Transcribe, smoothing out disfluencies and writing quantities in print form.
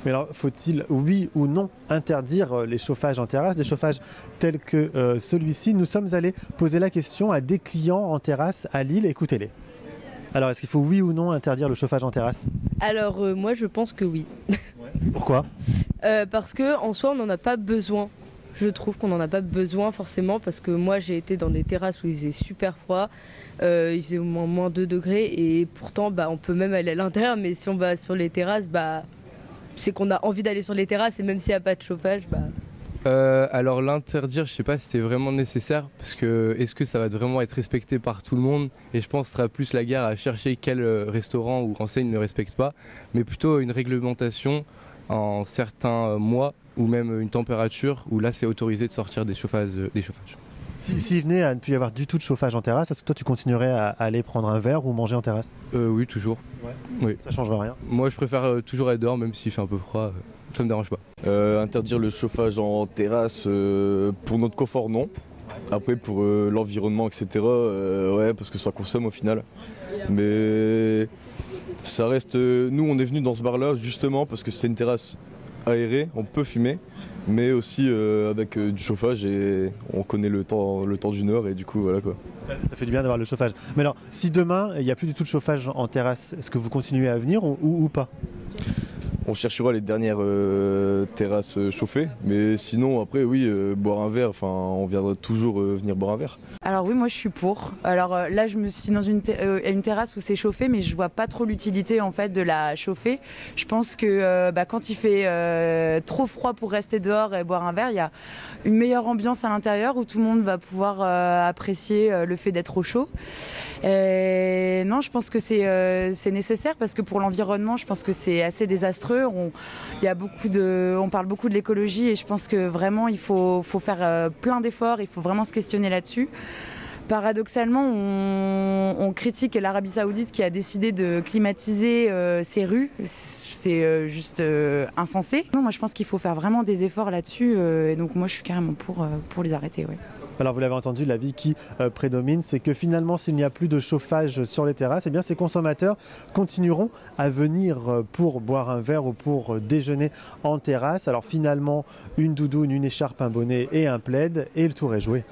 Mais alors, faut-il, oui ou non, interdire les chauffages en terrasse, des chauffages tels que celui-ci? Nous sommes allés poser la question à des clients en terrasse à Lille. Écoutez-les. Alors, est-ce qu'il faut, oui ou non, interdire le chauffage en terrasse? Alors, moi, je pense que oui. Pourquoi? Parce qu'en soi, on n'en a pas besoin. Je trouve qu'on n'en a pas besoin forcément, parce que moi, j'ai été dans des terrasses où il faisait super froid. Il faisait au moins 2 degrés, et pourtant, on peut même aller à l'intérieur, mais si on va sur les terrasses, c'est qu'on a envie d'aller sur les terrasses, et même s'il n'y a pas de chauffage, Alors l'interdire, je sais pas si c'est vraiment nécessaire, parce que est-ce que ça va vraiment être respecté par tout le monde? Et je pense que ce sera plus la guerre à chercher quel restaurant ou enseigne ne le respecte pas, mais plutôt une réglementation en certains mois, ou même une température où là c'est autorisé de sortir des chauffages. S'il venait à ne plus y avoir du tout de chauffage en terrasse, est-ce que toi tu continuerais à aller prendre un verre ou manger en terrasse? Oui, toujours. Ouais. Oui. Ça changerait rien? Moi je préfère toujours être dehors, même s'il fait un peu froid, ça me dérange pas. Interdire le chauffage en terrasse, pour notre confort, non. Après pour l'environnement, etc., ouais, parce que ça consomme au final. Mais ça reste... nous on est venus dans ce bar là justement parce que c'est une terrasse aérée, on peut fumer, mais aussi avec du chauffage, et on connaît le temps du Nord, et du coup voilà quoi. Ça fait du bien d'avoir le chauffage. Mais alors, si demain il n'y a plus du tout de chauffage en terrasse, est-ce que vous continuez à venir ou pas? On cherchera les dernières terrasses chauffées, mais sinon après oui, boire un verre, on viendra toujours venir boire un verre. Alors oui, moi je suis pour. Alors là je me suis dans une terrasse où c'est chauffé, mais je vois pas trop l'utilité en fait de la chauffer. Je pense que quand il fait trop froid pour rester dehors et boire un verre, il y a une meilleure ambiance à l'intérieur où tout le monde va pouvoir apprécier le fait d'être au chaud. Et non, je pense que c'est nécessaire, parce que pour l'environnement, je pense que c'est assez désastreux. On parle beaucoup de l'écologie, et je pense que vraiment il faut faire plein d'efforts, il faut vraiment se questionner là-dessus. Paradoxalement, on critique l'Arabie Saoudite qui a décidé de climatiser ses rues. C'est juste insensé. Non, moi je pense qu'il faut faire vraiment des efforts là-dessus, et donc moi je suis carrément pour les arrêter. Ouais. Alors vous l'avez entendu, l'avis qui prédomine, c'est que finalement s'il n'y a plus de chauffage sur les terrasses, eh bien ces consommateurs continueront à venir pour boire un verre ou pour déjeuner en terrasse. Alors finalement, une doudoune, une écharpe, un bonnet et un plaid, et le tour est joué.